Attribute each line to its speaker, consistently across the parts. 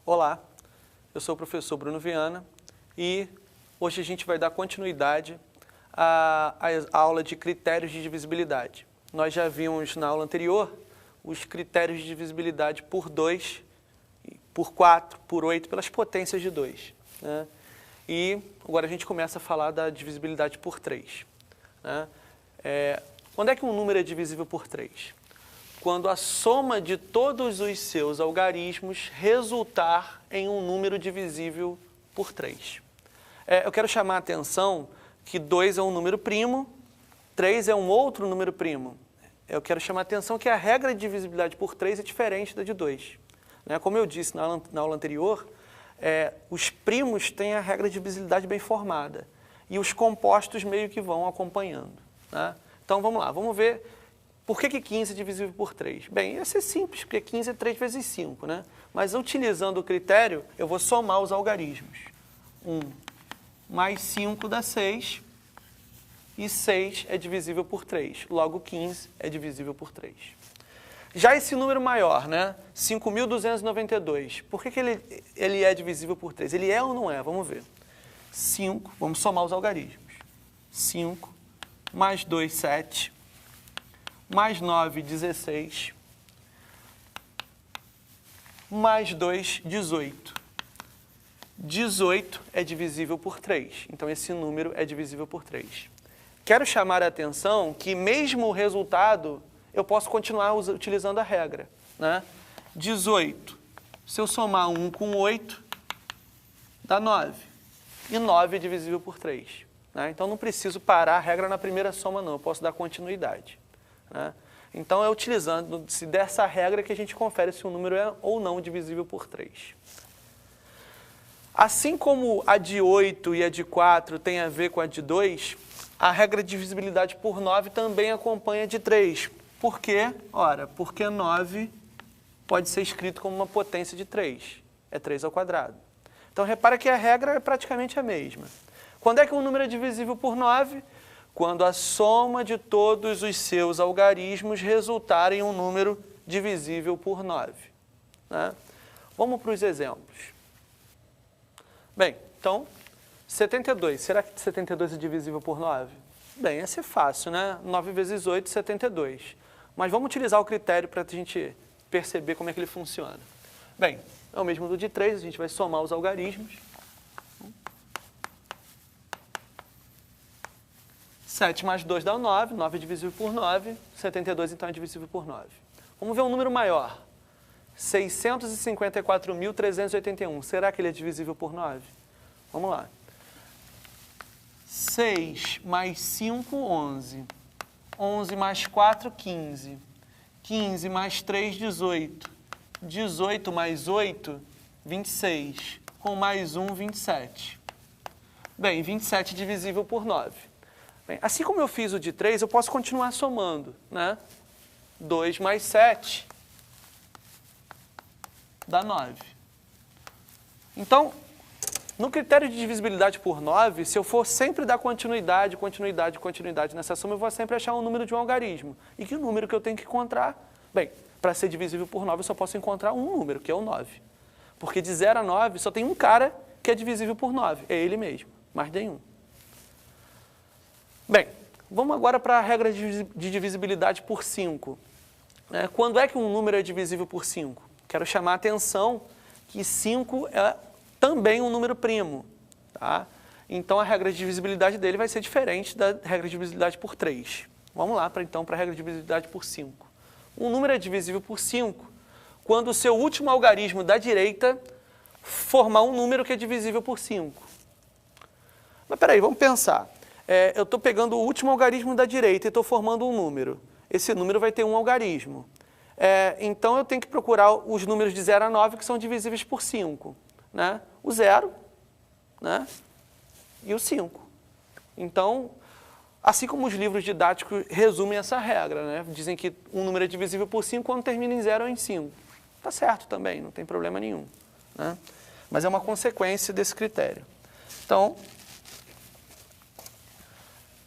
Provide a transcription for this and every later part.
Speaker 1: Olá, eu sou o professor Bruno Viana e hoje a gente vai dar continuidade à aula de critérios de divisibilidade. Nós já vimos na aula anterior os critérios de divisibilidade por 2, por 4, por 8, pelas potências de 2. Né? E agora a gente começa a falar da divisibilidade por 3. Né? Quando é que um número é divisível por 3? Quando a soma de todos os seus algarismos resultar em um número divisível por 3. Eu quero chamar a atenção que 2 é um número primo, 3 é um outro número primo. Eu quero chamar a atenção que a regra de divisibilidade por 3 é diferente da de 2. Como eu disse na aula anterior, os primos têm a regra de divisibilidade bem formada e os compostos meio que vão acompanhando. Né? Então vamos lá, vamos ver. Por que 15 é divisível por 3? Bem, ia ser simples, porque 15 é 3 vezes 5, né? Mas utilizando o critério, eu vou somar os algarismos. 1 mais 5 dá 6, e 6 é divisível por 3. Logo, 15 é divisível por 3. Já esse número maior, né? 5.292, por que ele é divisível por 3? Ele é ou não é? Vamos ver. 5, vamos somar os algarismos. 5 mais 2, 7. Mais 9, 16, mais 2, 18. 18 é divisível por 3, então esse número é divisível por 3. Quero chamar a atenção que mesmo o resultado, eu posso continuar utilizando a regra. Né? 18, se eu somar 1 com 8, dá 9. E 9 é divisível por 3. Né? Então não preciso parar a regra na primeira soma não, eu posso dar continuidade. Né? Então, é utilizando-se dessa regra que a gente confere se um número é ou não divisível por 3. Assim como a de 8 e a de 4 tem a ver com a de 2, a regra de divisibilidade por 9 também acompanha a de 3. Por quê? Ora, porque 9 pode ser escrito como uma potência de 3. É 3 ao quadrado. Então, repara que a regra é praticamente a mesma. Quando é que um número é divisível por 9? Quando a soma de todos os seus algarismos resultar em um número divisível por 9. Né? Vamos para os exemplos. Bem, então, 72. Será que 72 é divisível por 9? Bem, ia ser fácil, né? 9 vezes 8, 72. Mas vamos utilizar o critério para a gente perceber como é que ele funciona. Bem, é o mesmo do de 3, a gente vai somar os algarismos. 7 mais 2 dá 9, 9 é divisível por 9, 72 então é divisível por 9. Vamos ver um número maior, 654.381, será que ele é divisível por 9? Vamos lá. 6 mais 5, 11. 11 mais 4, 15. 15 mais 3, 18. 18 mais 8, 26. Com mais 1, 27. Bem, 27 é divisível por 9. Bem, assim como eu fiz o de 3, eu posso continuar somando. Né? 2 mais 7 dá 9. Então, no critério de divisibilidade por 9, se eu for sempre dar continuidade nessa soma, eu vou sempre achar um número de um algarismo. E que número que eu tenho que encontrar? Bem, para ser divisível por 9, eu só posso encontrar um número, que é o 9. Porque de 0 a 9, só tem um cara que é divisível por 9. É ele mesmo, mais nenhum. Bem, vamos agora para a regra de divisibilidade por 5. Quando é que um número é divisível por 5? Quero chamar a atenção que 5 é também um número primo. Tá? Então, a regra de divisibilidade dele vai ser diferente da regra de divisibilidade por 3. Vamos lá, então, para a regra de divisibilidade por 5. Um número é divisível por 5 quando o seu último algarismo da direita formar um número que é divisível por 5. Mas, peraí, vamos pensar. Eu estou pegando o último algarismo da direita e estou formando um número. Esse número vai ter um algarismo. Então, eu tenho que procurar os números de 0 a 9 que são divisíveis por 5. Né? O 0, né? E o 5. Então, assim como os livros didáticos resumem essa regra, né? Dizem que um número é divisível por 5 quando termina em 0 ou em 5. Está certo também, não tem problema nenhum. Né? Mas é uma consequência desse critério. Então,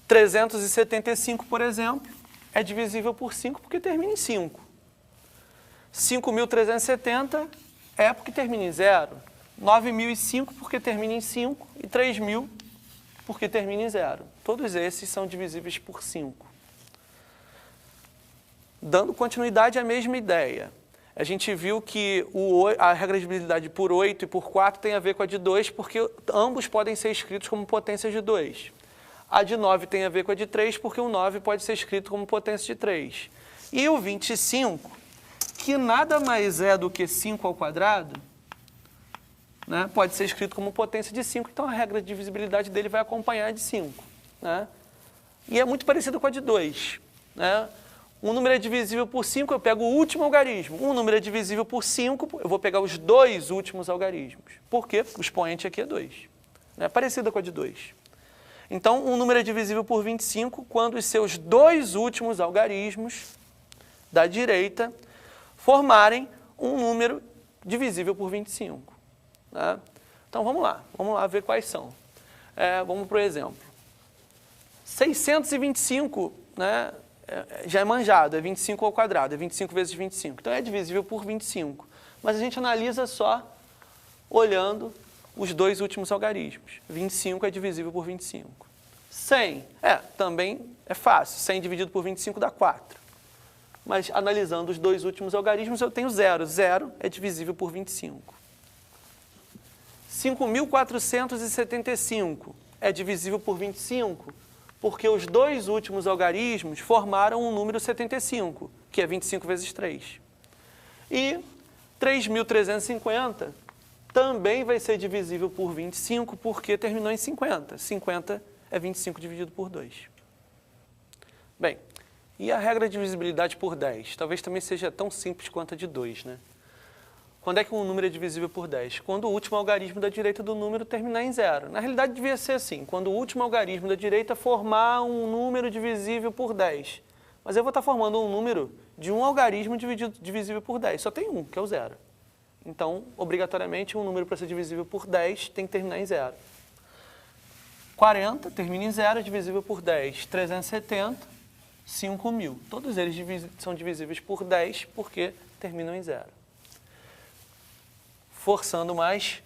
Speaker 1: 375, por exemplo, é divisível por 5 porque termina em 5. 5.370 é porque termina em 0. 9.005 porque termina em 5 e 3.000 porque termina em 0. Todos esses são divisíveis por 5. Dando continuidade à mesma ideia, a gente viu que a regra de divisibilidade por 8 e por 4 tem a ver com a de 2, porque ambos podem ser escritos como potências de 2. A de 9 tem a ver com a de 3, porque o 9 pode ser escrito como potência de 3. E o 25, que nada mais é do que 5 ao quadrado, né, pode ser escrito como potência de 5, então a regra de divisibilidade dele vai acompanhar a de 5. Né? E é muito parecido com a de 2. Né? Um número é divisível por 5, eu pego o último algarismo. Um número é divisível por 5, eu vou pegar os dois últimos algarismos. Por quê? Porque o expoente aqui é 2. É parecida com a de 2. Então, um número é divisível por 25 quando os seus dois últimos algarismos da direita formarem um número divisível por 25. Né? Então, vamos lá ver quais são. Vamos para o exemplo. 625, né? Já é manjado, é 25 ao quadrado, é 25 vezes 25. Então, é divisível por 25. Mas a gente analisa só olhando os dois últimos algarismos. 25 é divisível por 25. 100, também é fácil. 100 dividido por 25 dá 4. Mas, analisando os dois últimos algarismos, eu tenho 0. 0 é divisível por 25. 5.475 é divisível por 25, porque os dois últimos algarismos formaram um número 75, que é 25 vezes 3. E 3.350 também vai ser divisível por 25, porque terminou em 50. 50 é 25 dividido por 2. Bem, e a regra de divisibilidade por 10? Talvez também seja tão simples quanto a de 2, né? Quando é que um número é divisível por 10? Quando o último algarismo da direita do número terminar em 0. Na realidade, devia ser assim, quando o último algarismo da direita formar um número divisível por 10. Mas eu vou estar formando um número de um algarismo divisível por 10. Só tem um, que é o 0. Então, obrigatoriamente, um número para ser divisível por 10 tem que terminar em 0. 40 termina em 0, divisível por 10. 370, 5.000. Todos eles são divisíveis por 10 porque terminam em 0. Forçando mais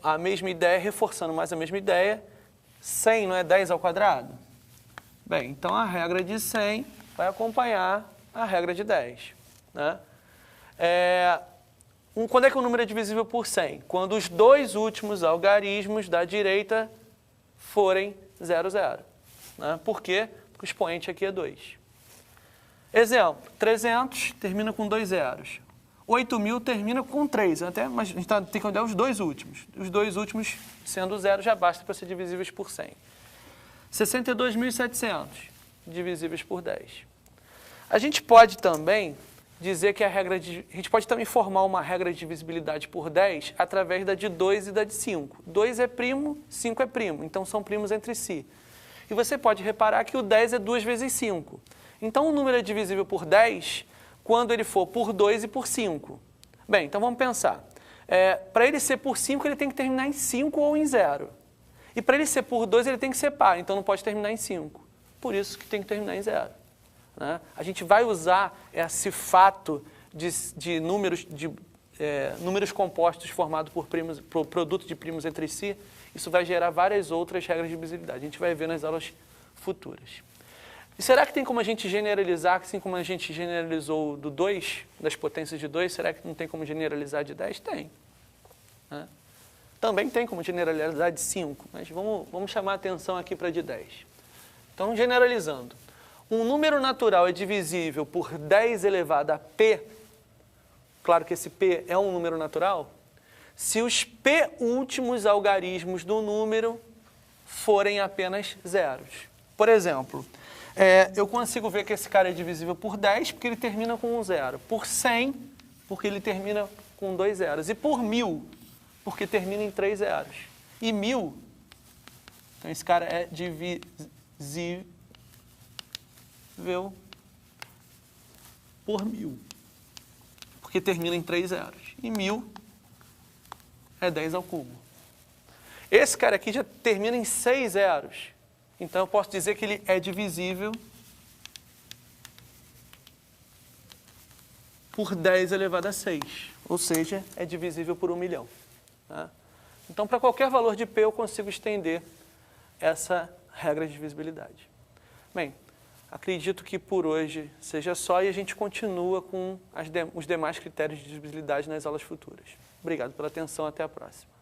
Speaker 1: a mesma ideia, reforçando mais a mesma ideia, 100 não é 10 ao quadrado? Bem, então a regra de 100 vai acompanhar a regra de 10. Né? Quando é que o número é divisível por 100? Quando os dois últimos algarismos da direita forem 0, 0. Né? Por quê? Porque o expoente aqui é 2. Exemplo, 300 termina com 2 zeros. 8.000 termina com 3, mas a gente tem que olhar os dois últimos. Os dois últimos, sendo 0, já basta para ser divisíveis por 100. 62.700, divisíveis por 10. A gente pode também dizer que a gente pode também formar uma regra de divisibilidade por 10 através da de 2 e da de 5. 2 é primo, 5 é primo, então são primos entre si. E você pode reparar que o 10 é 2 vezes 5. Então, o número é divisível por 10 quando ele for por 2 e por 5. Bem, então vamos pensar. Para ele ser por 5, ele tem que terminar em 5 ou em 0. E para ele ser por 2, ele tem que ser par, então não pode terminar em 5. Por isso que tem que terminar em 0. Né? A gente vai usar esse fato de números compostos formados por produto de primos entre si. Isso vai gerar várias outras regras de divisibilidade. A gente vai ver nas aulas futuras. E será que tem como a gente generalizar, assim como a gente generalizou do 2, das potências de 2, será que não tem como generalizar de 10? Tem. Né? Também tem como generalizar de 5, mas vamos chamar a atenção aqui para de 10. Então, generalizando. Um número natural é divisível por 10 elevado a p, claro que esse p é um número natural, se os p últimos algarismos do número forem apenas zeros. Por exemplo, eu consigo ver que esse cara é divisível por 10 porque ele termina com um zero, por 100 porque ele termina com 2 zeros, e por 1.000 porque termina em 3 zeros. E 1.000, então esse cara é divisível por 1.000, porque termina em 3 zeros. E 1.000 é 10 ao cubo. Esse cara aqui já termina em 6 zeros. Então, eu posso dizer que ele é divisível por 10 elevado a 6, ou seja, é divisível por 1 milhão. Tá? Então, para qualquer valor de P, eu consigo estender essa regra de divisibilidade. Bem, acredito que por hoje seja só e a gente continua com os demais critérios de divisibilidade nas aulas futuras. Obrigado pela atenção, até a próxima.